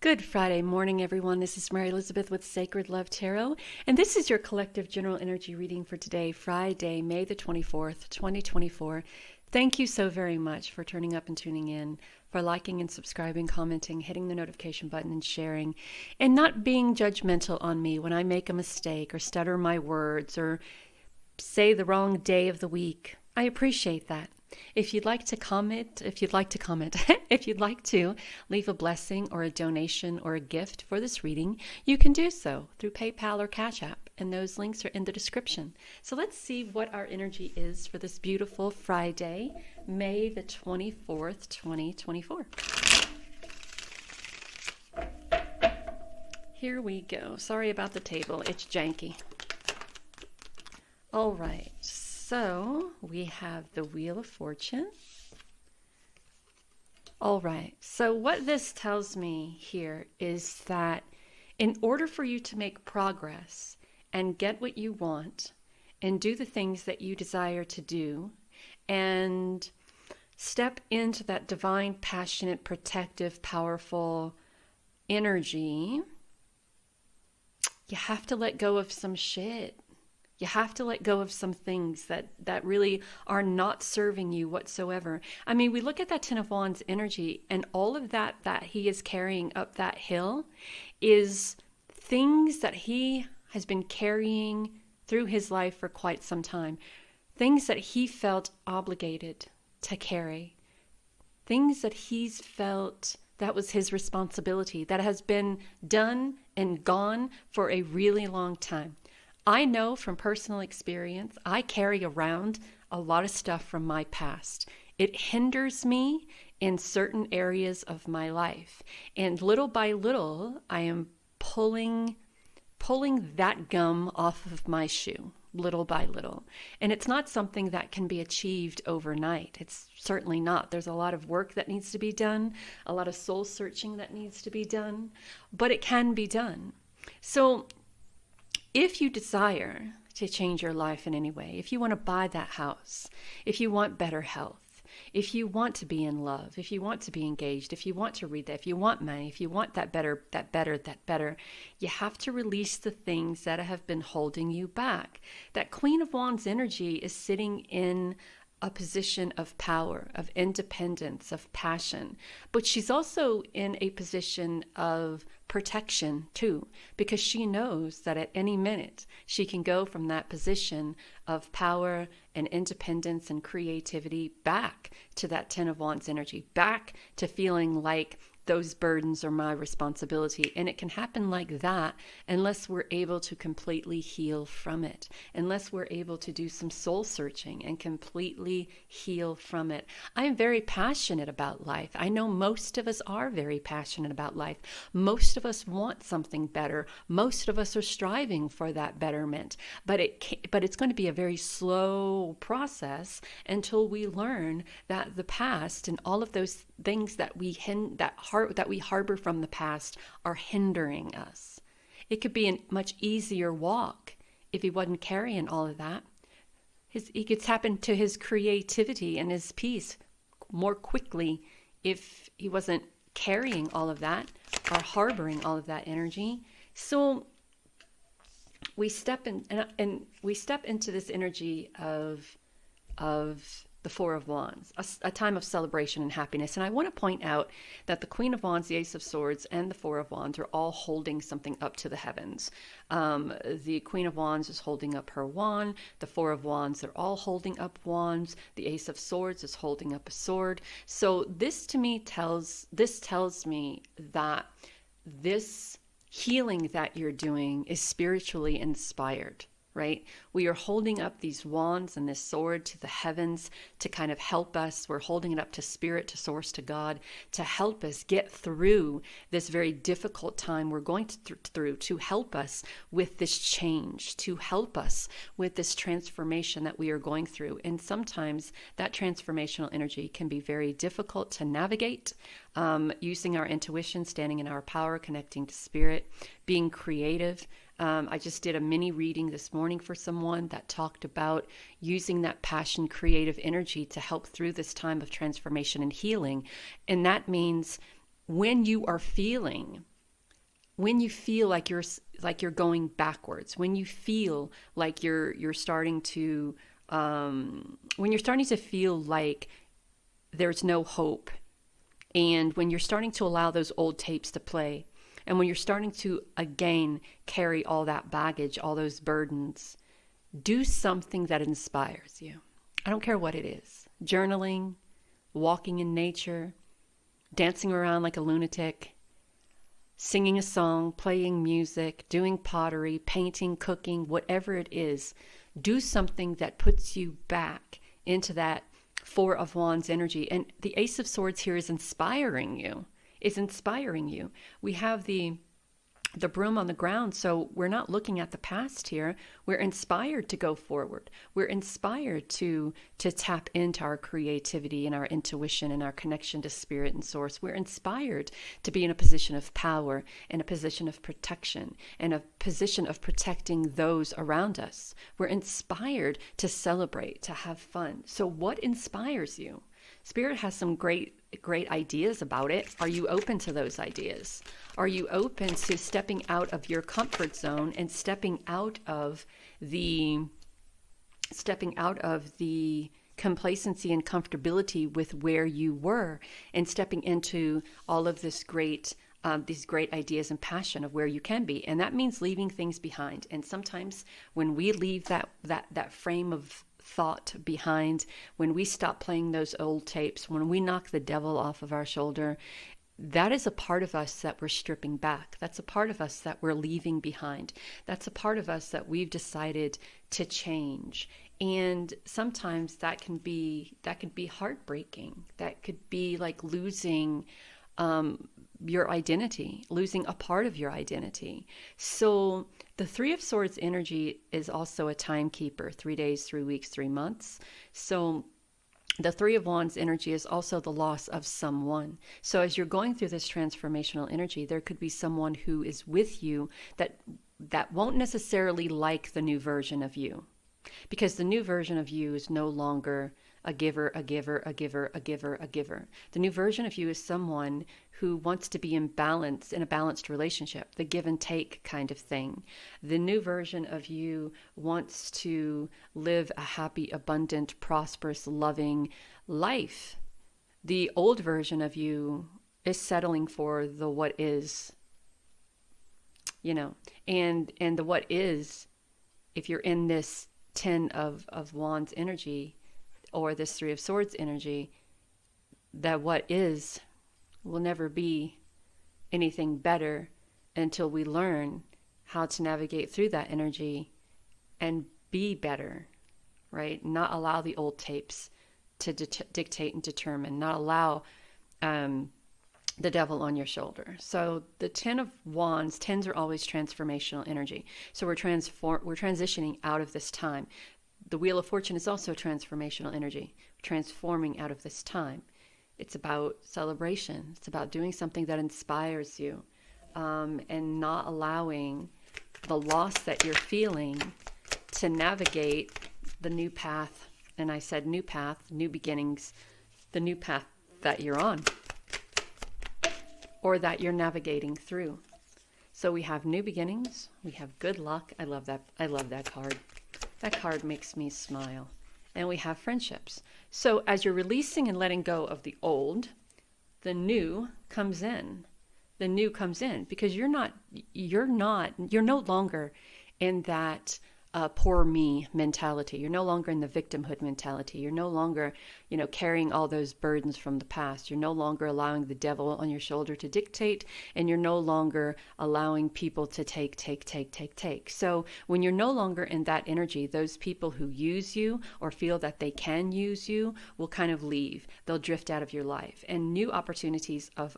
Good Friday morning, everyone. This is Mary Elizabeth with Sacred Love Tarot, and this is your collective general energy reading for today, Friday, May the 24th, 2024. Thank you so very much for turning up and tuning in, for liking and subscribing, commenting, hitting the notification button, and sharing, and not being judgmental on me when I make a mistake or stutter my words or say the wrong day of the week. I appreciate that. If you'd like to if you'd like to leave a blessing or a donation or a gift for this reading, you can do so through PayPal or Cashapp, and those links are in the description. So let's see what our energy is for this beautiful Friday, May the 24th, 2024. Here we go. Sorry about the table. It's janky. All right. So we have the Wheel of Fortune. All right. So what this tells me here is that in order for you to make progress and get what you want and do the things that you desire to do and step into that divine, passionate, protective, powerful energy, you have to let go of some shit. You have to let go of some things that really are not serving you whatsoever. I mean, we look at that Ten of Wands energy, and all of that he is carrying up that hill is things that he has been carrying through his life for quite some time. Things that he felt obligated to carry. Things that he's felt that was his responsibility, that has been done and gone for a really long time. I know from personal experience, I carry around a lot of stuff from my past. It hinders me in certain areas of my life. And little by little, I am pulling that gum off of my shoe, little by little. And it's not something that can be achieved overnight. It's certainly not. There's a lot of work that needs to be done, a lot of soul searching that needs to be done, but it can be done. So if you desire to change your life in any way, if you want to buy that house, if you want better health, if you want to be in love, if you want to be engaged, if you want to read that, if you want money, if you want that better, you have to release the things that have been holding you back. That Queen of Wands energy is sitting in a position of power, of independence, of passion, but she's also in a position of protection too, because she knows that at any minute she can go from that position of power and independence and creativity back to that Ten of Wands energy, back to feeling like those burdens are my responsibility. And it can happen like that unless we're able to completely heal from it, unless we're able to do some soul searching and completely heal from it. I'm very passionate about life. I know most of us are very passionate about life. Most of us want something better. Most of us are striving for that betterment. But it's going to be a very slow process until we learn that the past and all of those things that we harbor from the past are hindering us. It could be a much easier walk if he wasn't carrying all of that. He could tap into his creativity and his peace more quickly if he wasn't carrying all of that or harboring all of that energy. So we step in and we step into this energy of the Four of Wands, a time of celebration and happiness. And I want to point out that the Queen of Wands, the Ace of Swords, and the Four of Wands are all holding something up to the heavens. The Queen of Wands is holding up her wand. The Four of Wands, they're all holding up wands. The Ace of Swords is holding up a sword. So this tells me that this healing that you're doing is spiritually inspired. Right? We are holding up these wands and this sword to the heavens to kind of help us. We're holding it up to spirit, to source, to God, to help us get through this very difficult time we're going through, to help us with this change, to help us with this transformation that we are going through. And sometimes that transformational energy can be very difficult to navigate, using our intuition, standing in our power, connecting to spirit, being creative. I just did a mini reading this morning for someone that talked about using that passion, creative energy to help through this time of transformation and healing. And that means when you are feeling when you feel like you're going backwards, when you feel like you're starting to when you're starting to feel like there's no hope, and when you're starting to allow those old tapes to play, and when you're starting to again carry all that baggage, all those burdens, do something that inspires you. I don't care what it is. Journaling, walking in nature, dancing around like a lunatic, singing a song, playing music, doing pottery, painting, cooking, whatever it is. Do something that puts you back into that Four of Wands energy. And the Ace of Swords here is inspiring you. It's inspiring you. We have the broom on the ground, so we're not looking at the past here. We're inspired to go forward. We're inspired to tap into our creativity and our intuition and our connection to spirit and source. We're inspired to be in a position of power, in a position of protection, in a position of protecting those around us. We're inspired to celebrate, to have fun. So what inspires you? Spirit has some great ideas about it. Are you open to those ideas? Are you open to stepping out of your comfort zone and stepping out of the complacency and comfortability with where you were, and stepping into all of this these great ideas and passion of where you can be? And that means leaving things behind. And sometimes when we leave that frame of thought behind, when we stop playing those old tapes, when we knock the devil off of our shoulder, that is a part of us that we're stripping back. That's a part of us that we're leaving behind. That's a part of us that we've decided to change. And sometimes that can be heartbreaking. That could be like losing your identity, losing a part of your identity. So the Three of Swords energy is also a timekeeper, 3 days, 3 weeks, 3 months. So the Three of Wands energy is also the loss of someone. So as you're going through this transformational energy, there could be someone who is with you that won't necessarily like the new version of you, because the new version of you is no longer a giver, a giver, a giver, a giver, a giver. The new version of you is someone who wants to be in balance, in a balanced relationship, the give and take kind of thing. The new version of you wants to live a happy, abundant, prosperous, loving life. The old version of you is settling for the what is, and the what is, if you're in this 10 of Wands energy, or this Three of Swords energy, that what is will never be anything better until we learn how to navigate through that energy and be better, right? Not allow the old tapes to dictate and determine, not allow the devil on your shoulder. So the 10 of Wands, 10s are always transformational energy. So we're transitioning out of this time. The Wheel of Fortune is also transformational energy, transforming out of this time. It's about celebration. It's about doing something that inspires you, and not allowing the loss that you're feeling to navigate the new path. And I said new path, new beginnings, the new path that you're on, or that you're navigating through. So we have new beginnings. We have good luck. I love that. I love that card. That card makes me smile. And we have friendships. So as you're releasing and letting go of the old, the new comes in. The new comes in because you're no longer in that poor me mentality. You're no longer in the victimhood mentality. You're no longer, carrying all those burdens from the past. You're no longer allowing the devil on your shoulder to dictate, and you're no longer allowing people to take. So when you're no longer in that energy, those people who use you or feel that they can use you will kind of leave. They'll drift out of your life, and new opportunities of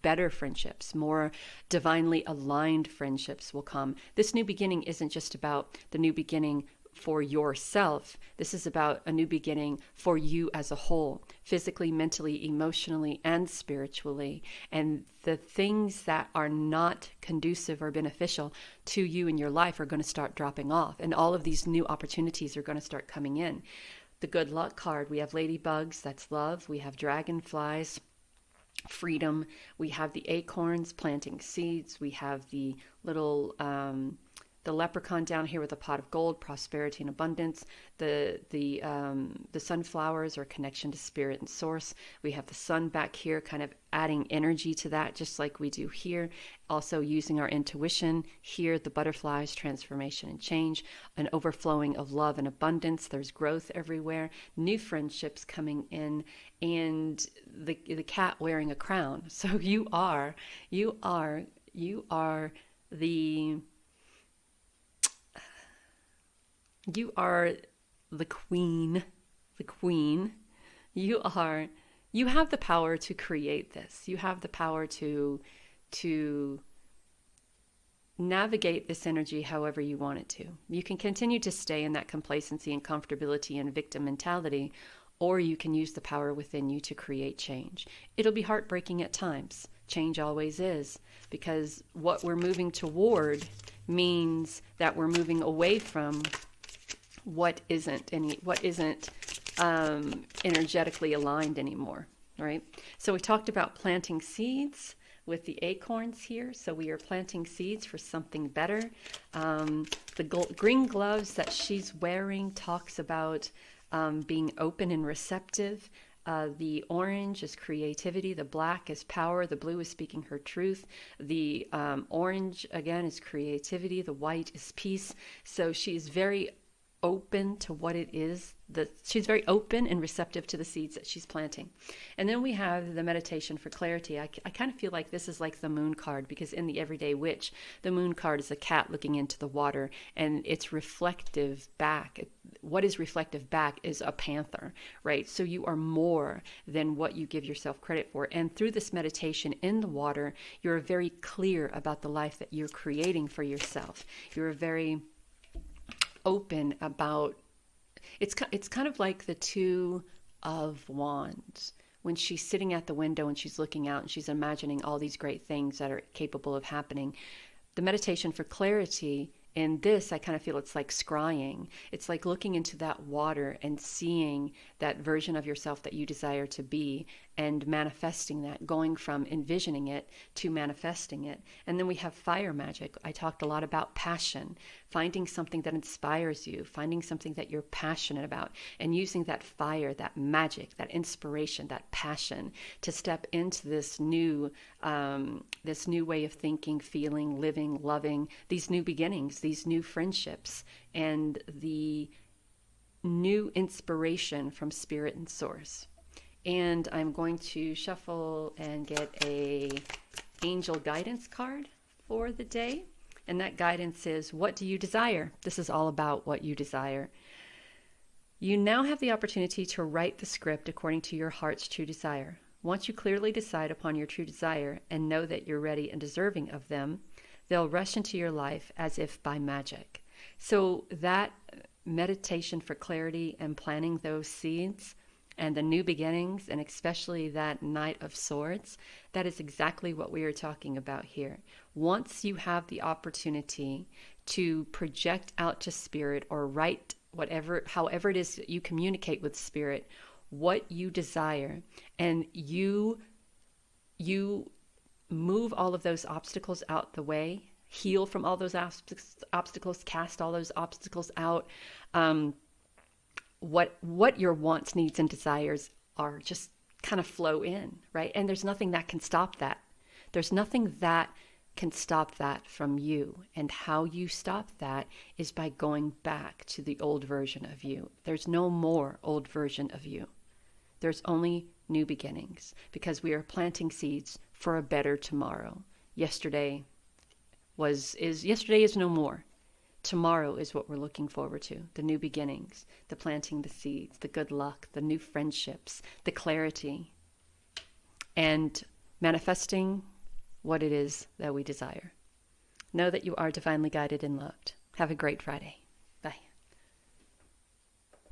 better friendships, more divinely aligned friendships will come. This new beginning isn't just about the new beginning for yourself. This is about a new beginning for you as a whole, physically, mentally, emotionally, and spiritually. And the things that are not conducive or beneficial to you in your life are going to start dropping off. And all of these new opportunities are going to start coming in. The good luck card, we have ladybugs, that's love. We have dragonflies. freedom. We have the acorns planting seeds. We have the little the leprechaun down here with a pot of gold, prosperity and abundance. The sunflowers are connection to spirit and source. We have the sun back here, kind of adding energy to that, just like we do here. Also using our intuition. Here, the butterflies, transformation and change, an overflowing of love and abundance. There's growth everywhere. New friendships coming in, and the cat wearing a crown. So you are the You are the queen, the queen. You have the power to create this. You have the power to navigate this energy however you want it to. You can continue to stay in that complacency and comfortability and victim mentality, or you can use the power within you to create change. It'll be heartbreaking at times. Change always is, because what we're moving toward means that we're moving away from what isn't energetically aligned anymore, right? So we talked about planting seeds with the acorns here. So we are planting seeds for something better. The green gloves that she's wearing talks about being open and receptive. The orange is creativity, the black is power, the blue is speaking her truth, the orange again is creativity, the white is peace. So she's very open to what it is, she's very open and receptive to the seeds that she's planting. And then we have the meditation for clarity. I kind of feel like this is like the moon card, because in the Everyday Witch, the moon card is a cat looking into the water, and it's reflective back. What is reflective back is a panther, right? So you are more than what you give yourself credit for. And through this meditation in the water, you're very clear about the life that you're creating for yourself. You're very open about, it's kind of like the Two of Wands, when she's sitting at the window and she's looking out and she's imagining all these great things that are capable of happening. The meditation for clarity in this, I kind of feel it's like scrying. It's like looking into that water and seeing that version of yourself that you desire to be, and manifesting that, going from envisioning it to manifesting it. And then we have fire magic. I talked a lot about passion, finding something that inspires you, finding something that you're passionate about, and using that fire, that magic, that inspiration, that passion to step into this new way of thinking, feeling, living, loving, these new beginnings, these new friendships, and the new inspiration from spirit and source. And I'm going to shuffle and get a angel guidance card for the day. And that guidance is, what do you desire? This is all about what you desire. You now have the opportunity to write the script according to your heart's true desire. Once you clearly decide upon your true desire and know that you're ready and deserving of them, they'll rush into your life as if by magic. So that meditation for clarity and planting those seeds and the new beginnings, and especially that Knight of Swords, that is exactly what we are talking about here. Once you have the opportunity to project out to spirit, or write however it is that you communicate with spirit, what you desire, and you move all of those obstacles out the way, heal from all those obstacles, cast all those obstacles out. What your wants, needs, and desires are, just kind of flow in, right? And there's nothing that can stop that. There's nothing that can stop that from you. And how you stop that is by going back to the old version of you. There's no more old version of you. There's only new beginnings, because we are planting seeds for a better tomorrow. Yesterday is no more. Tomorrow is what we're looking forward to. The new beginnings, the planting the seeds, the good luck, the new friendships, the clarity, and manifesting what it is that we desire. Know that you are divinely guided and loved. Have a great Friday.